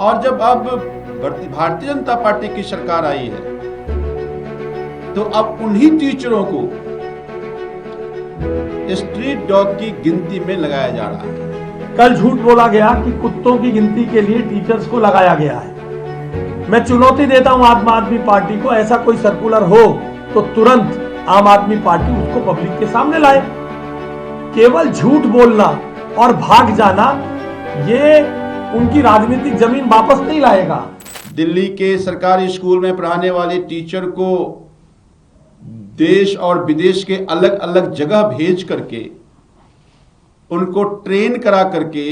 और जब अब भारतीय जनता पार्टी की सरकार आई है तो अब उन्हीं टीचरों को स्ट्रीट डॉग की गिनती में लगाया जा रहा है। कल झूठ बोला गया कि कुत्तों की गिनती के लिए टीचर्स को लगाया गया है। मैं चुनौती देता हूं आम आदमी पार्टी को, ऐसा कोई सर्कुलर हो तो तुरंत आम आदमी पार्टी उसको पब्लिक के सामने लाए। केवल झूठ बोलना और भाग जाना ये उनकी राजनीतिक जमीन वापस नहीं लाएगा। दिल्ली के सरकारी स्कूल में पढ़ाने वाले टीचर को देश और विदेश के अलग अलग जगह भेज करके उनको ट्रेन करा करके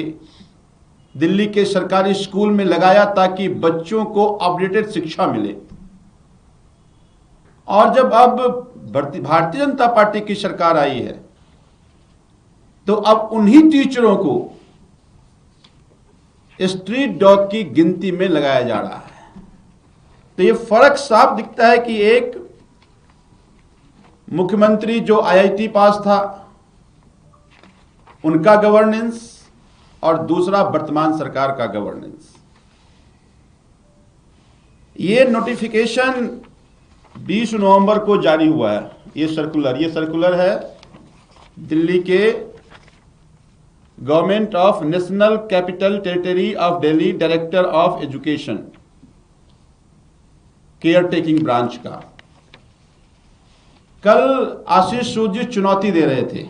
दिल्ली के सरकारी स्कूल में लगाया ताकि बच्चों को अपडेटेड शिक्षा मिले। और जब अब भारतीय जनता पार्टी की सरकार आई है तो अब उन्हीं टीचरों को स्ट्रीट डॉग की गिनती में लगाया जा रहा है। तो यह फर्क साफ दिखता है कि एक मुख्यमंत्री जो आईआईटी पास था उनका गवर्नेंस और दूसरा वर्तमान सरकार का गवर्नेंस। ये नोटिफिकेशन 20 नवंबर को जारी हुआ है। ये सर्कुलर है दिल्ली के government of national capital territory of Delhi director of education care taking branch का। कल आशीष सूद जी चुनौती दे रहे थे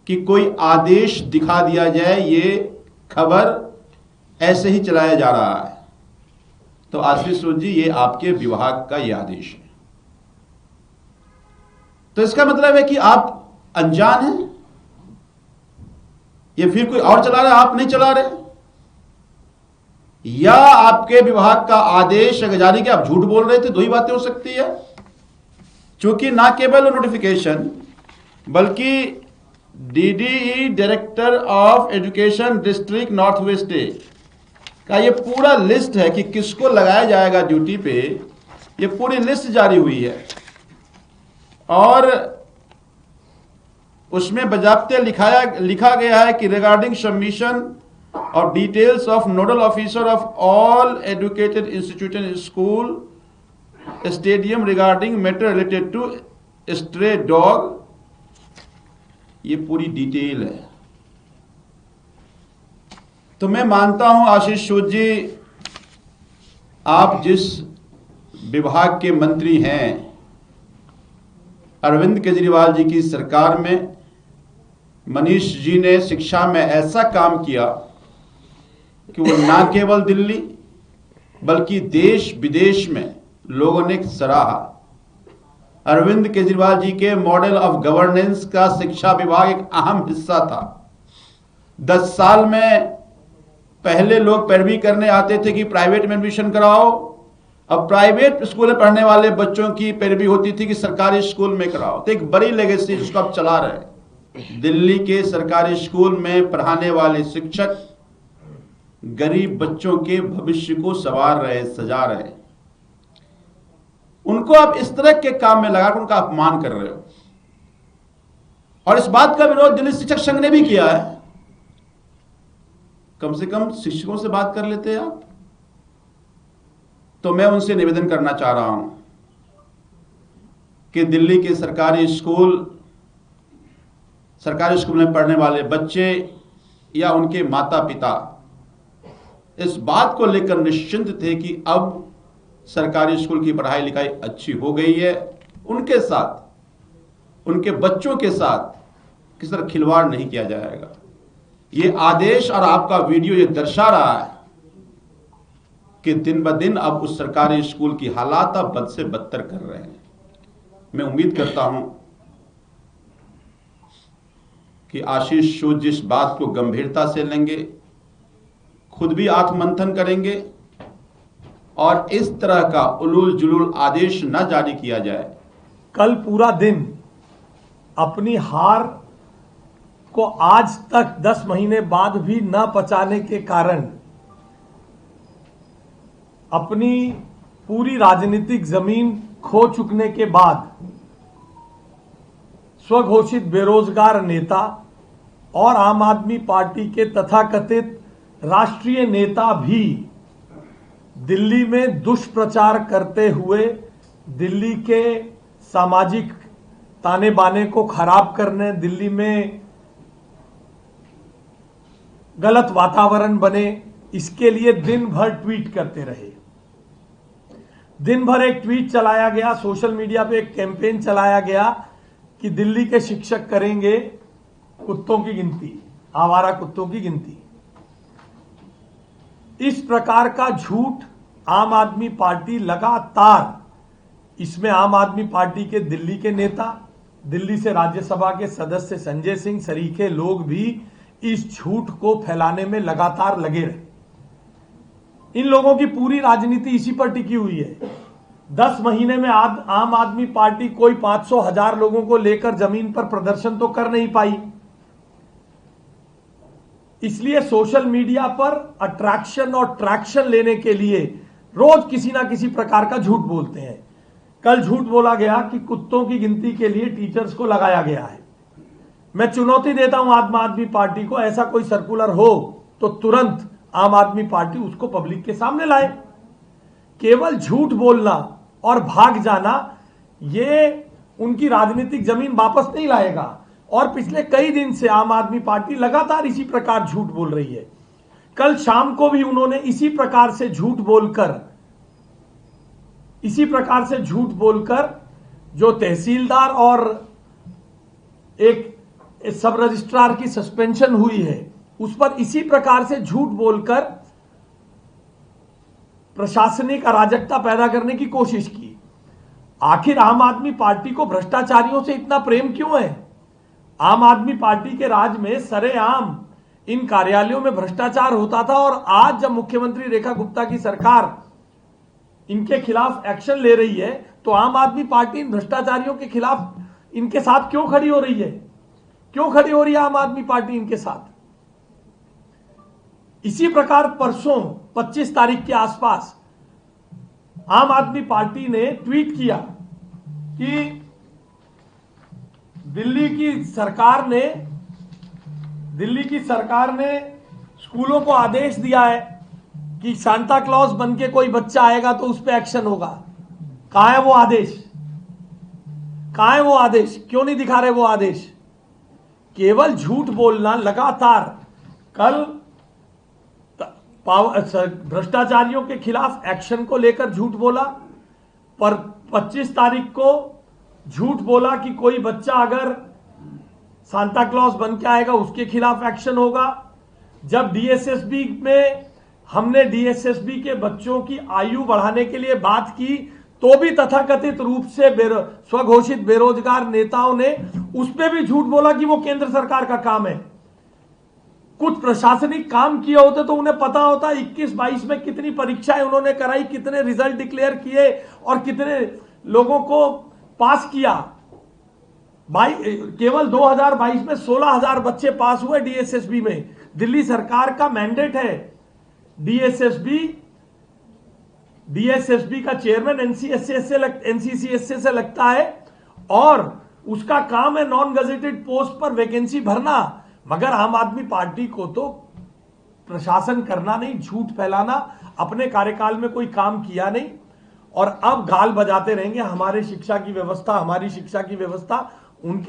कि कोई आदेश दिखा दिया जाए, ये खबर ऐसे ही चलाया जा रहा है। तो आशीष सूद जी, ये आपके विभाग का ये आदेश है, तो इसका मतलब है कि आप अनजान हैं या फिर कोई और चला रहा है, आप नहीं चला रहे, या आपके विभाग का आदेश अगर जारी किया आप झूठ बोल रहे थे। दो ही बातें हो सकती है, क्योंकि ना केवल नोटिफिकेशन बल्कि DDE director of education district north west का ये पूरा लिस्ट है कि किसको लगाया जाएगा ड्यूटी पे। ये पूरी लिस्ट जारी हुई है और उसमें बजाब्ते लिखा गया है कि रिगार्डिंग सबमिशन और details of nodal officer of all educated institution school stadium regarding matter related to stray dog, ये पूरी डिटेल है। तो मैं मानता हूं आशीष सूद जी, आप जिस विभाग के मंत्री हैं, अरविंद केजरीवाल जी की सरकार में मनीष जी ने शिक्षा में ऐसा काम किया कि वो ना केवल दिल्ली बल्कि देश विदेश में लोगों ने सराहा। अरविंद केजरीवाल जी के मॉडल ऑफ गवर्नेंस का शिक्षा विभाग एक अहम हिस्सा था। 10 साल में पहले लोग पैरवी करने आते थे कि प्राइवेट में एडमिशन कराओ, अब प्राइवेट स्कूल में पढ़ने वाले बच्चों की पैरवी होती थी कि सरकारी स्कूल में कराओ। तो एक बड़ी लेगेसी जिसको आप चला रहे हैं। दिल्ली के सरकारी स्कूल में पढ़ाने वाले शिक्षक गरीब बच्चों के भविष्य को संवार रहे, सजा रहे, उनको आप इस तरह के काम में लगाकर उनका अपमान कर रहे हो। और इस बात का विरोध दिल्ली शिक्षक संघ ने भी किया है। कम से कम शिक्षकों से बात कर लेते हैं आप। तो मैं उनसे निवेदन करना चाह रहा हूं कि दिल्ली के सरकारी स्कूल में पढ़ने वाले बच्चे या उनके माता पिता इस बात को लेकर निश्चिंत थे कि अब सरकारी स्कूल की पढ़ाई लिखाई अच्छी हो गई है। उनके साथ, उनके बच्चों के साथ किसी तरह खिलवाड़ नहीं किया जाएगा। ये आदेश और आपका वीडियो ये दर्शा रहा है कि दिन ब दिन अब उस सरकारी स्कूल की हालात अब बद से बदतर कर रहे हैं। मैं उम्मीद करता हूं कि आशीष सूद जिस बात को गंभीरता से लेंगे, खुद भी आत्ममंथन करेंगे और इस तरह का उलूल जुलूल आदेश न जारी किया जाए। कल पूरा दिन अपनी हार को आज तक 10 महीने बाद भी न पचाने के कारण अपनी पूरी राजनीतिक जमीन खो चुकने के बाद स्वघोषित बेरोजगार नेता और आम आदमी पार्टी के तथाकथित राष्ट्रीय नेता भी दिल्ली में दुष्प्रचार करते हुए दिल्ली के सामाजिक ताने बाने को खराब करने, दिल्ली में गलत वातावरण बने, इसके लिए दिन भर ट्वीट करते रहे। दिन भर एक ट्वीट चलाया गया, सोशल मीडिया पे एक कैंपेन चलाया गया कि दिल्ली के शिक्षक करेंगे कुत्तों की गिनती, आवारा कुत्तों की गिनती। इस प्रकार का झूठ आम आदमी पार्टी लगातार, इसमें आम आदमी पार्टी के दिल्ली के नेता, दिल्ली से राज्यसभा के सदस्य संजय सिंह सरीखे लोग भी इस झूठ को फैलाने में लगातार लगे रहे। इन लोगों की पूरी राजनीति इसी पर टिकी हुई है। 10 महीने में आम आदमी पार्टी कोई 500,000 लोगों को लेकर जमीन पर प्रदर्शन तो कर नहीं पाई, इसलिए सोशल मीडिया पर अट्रैक्शन और ट्रैक्शन लेने के लिए रोज किसी ना किसी प्रकार का झूठ बोलते हैं। कल झूठ बोला गया कि कुत्तों की गिनती के लिए टीचर्स को लगाया गया है। मैं चुनौती देता हूं आम आदमी पार्टी को, ऐसा कोई सर्कुलर हो तो तुरंत आम आदमी पार्टी उसको पब्लिक के सामने लाए। केवल झूठ बोलना और भाग जाना ये उनकी राजनीतिक जमीन वापस नहीं लाएगा। और पिछले कई दिन से आम आदमी पार्टी लगातार इसी प्रकार झूठ बोल रही है। कल शाम को भी उन्होंने इसी प्रकार से झूठ बोलकर जो तहसीलदार और एक सब रजिस्ट्रार की सस्पेंशन हुई है उस पर इसी प्रकार से झूठ बोलकर प्रशासनिक अराजकता पैदा करने की कोशिश की। आखिर आम आदमी पार्टी को भ्रष्टाचारियों से इतना प्रेम क्यों है? आम आदमी पार्टी के राज में सरेआम इन कार्यालयों में भ्रष्टाचार होता था, और आज जब मुख्यमंत्री रेखा गुप्ता की सरकार इनके खिलाफ एक्शन ले रही है तो आम आदमी पार्टी इन भ्रष्टाचारियों के खिलाफ इनके साथ क्यों खड़ी हो रही है? क्यों खड़ी हो रही है आम आदमी पार्टी इनके साथ? इसी प्रकार परसों 25 तारीख के आसपास आम आदमी पार्टी ने ट्वीट किया कि दिल्ली की सरकार ने स्कूलों को आदेश दिया है कि सांता क्लॉज बन के कोई बच्चा आएगा तो उस पर एक्शन होगा। कहां है वो आदेश? कहां है वो आदेश? क्यों नहीं दिखा रहे वो आदेश? केवल झूठ बोलना लगातार। कल भ्रष्टाचारियों के खिलाफ एक्शन को लेकर झूठ बोला, पर 25 तारीख को झूठ बोला कि कोई बच्चा अगर सांता क्लॉज बन के आएगा उसके खिलाफ एक्शन होगा। जब डीएसएसबी में हमने डीएसएसबी के बच्चों की आयु बढ़ाने के लिए बात की तो भी तथाकथित रूप से स्वघोषित बेरोजगार नेताओं ने उस पर भी झूठ बोला कि वो केंद्र सरकार का काम है। कुछ प्रशासनिक काम किए होते तो उन्हें पता होता 21-22 में कितनी परीक्षाएं उन्होंने कराई, कितने रिजल्ट डिक्लेयर किए और कितने लोगों को पास किया। केवल 2022 में 16,000 बच्चे पास हुए डीएसएसबी में। दिल्ली सरकार का मैंडेट है। डीएसएसबी का चेयरमैन एनसीसीएसए से लगता है और उसका काम है नॉन गजेटेड पोस्ट पर वैकेंसी भरना। मगर आम आदमी पार्टी को तो प्रशासन करना नहीं, झूठ फैलाना, अपने कार्यकाल में कोई काम किया नहीं और अब गाल बजाते रहेंगे हमारी शिक्षा की व्यवस्था। उनकी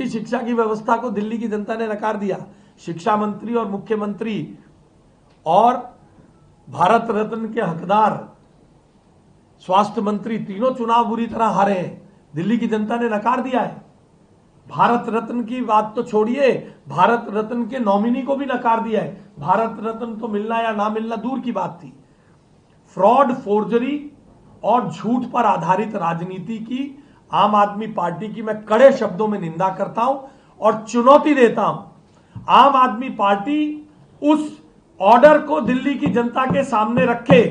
शिक्षा की व्यवस्था को दिल्ली की जनता ने नकार दिया। शिक्षा मंत्री और मुख्यमंत्री और भारत रत्न के हकदार स्वास्थ्य मंत्री तीनों चुनाव बुरी तरह हारे हैं। दिल्ली की जनता ने नकार दिया है। भारत रत्न की बात तो छोड़िए, भारत रत्न के नॉमिनी को भी नकार दिया है। भारत रत्न तो मिलना या ना मिलना दूर की बात थी। फ्रॉड, फोर्जरी और झूठ पर आधारित राजनीति की आम आदमी पार्टी की मैं कड़े शब्दों में निंदा करता हूं और चुनौती देता हूं। आम आदमी पार्टी उस ऑर्डर को दिल्ली की जनता के सामने रखे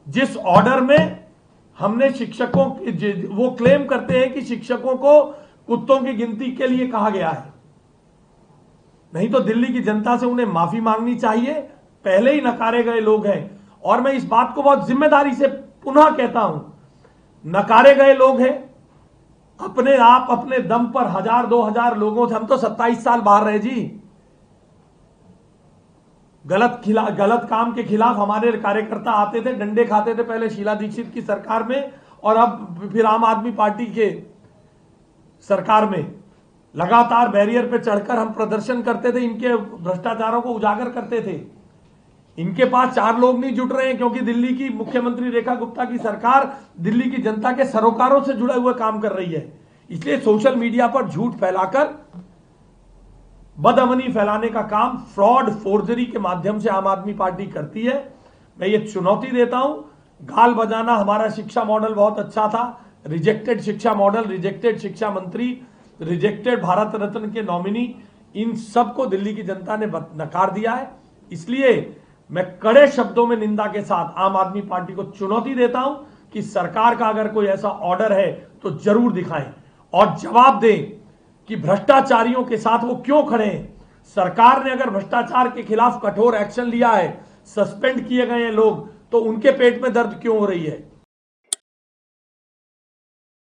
जिस ऑर्डर में हमने शिक्षकों, वो क्लेम करते हैं कि शिक्षकों को कुत्तों की गिनती के लिए कहा गया है। नहीं तो दिल्ली की जनता से उन्हें माफी मांगनी चाहिए। पहले ही नकारे गए लोग हैं और मैं इस बात को बहुत जिम्मेदारी से पुनः कहता हूं, नकारे गए लोग हैं। अपने आप अपने दम पर 1000-2000 लोगों से, हम तो 27 साल बाहर रहे जी। गलत काम के खिलाफ हमारे कार्यकर्ता आते थे, डंडे खाते थे पहले शीला दीक्षित की सरकार में, और अब फिर आम आदमी पार्टी के सरकार में लगातार बैरियर पे चढ़कर हम प्रदर्शन करते थे, इनके भ्रष्टाचारों को उजागर करते थे। इनके पास 4 लोग नहीं जुट रहे हैं, क्योंकि दिल्ली की मुख्यमंत्री रेखा गुप्ता की सरकार दिल्ली की जनता के सरोकारों से जुड़े हुए काम कर रही है। इसलिए सोशल मीडिया पर झूठ फैलाकर बदअमनी फैलाने का काम फ्रॉड, फोर्जरी के माध्यम से आम आदमी पार्टी करती है। मैं ये चुनौती देता हूं। गाल बजाना, हमारा शिक्षा मॉडल बहुत अच्छा था, रिजेक्टेड शिक्षा मॉडल, रिजेक्टेड शिक्षा मंत्री, रिजेक्टेड भारत रत्न के नॉमिनी, इन सबको दिल्ली की जनता ने नकार दिया है। इसलिए मैं कड़े शब्दों में निंदा के साथ आम आदमी पार्टी को चुनौती देता हूं कि सरकार का अगर कोई ऐसा ऑर्डर है तो जरूर दिखाएं और जवाब दें कि भ्रष्टाचारियों के साथ वो क्यों खड़े हैं। सरकार ने अगर भ्रष्टाचार के खिलाफ कठोर एक्शन लिया है, सस्पेंड किए गए हैं लोग, तो उनके पेट में दर्द क्यों हो रही है।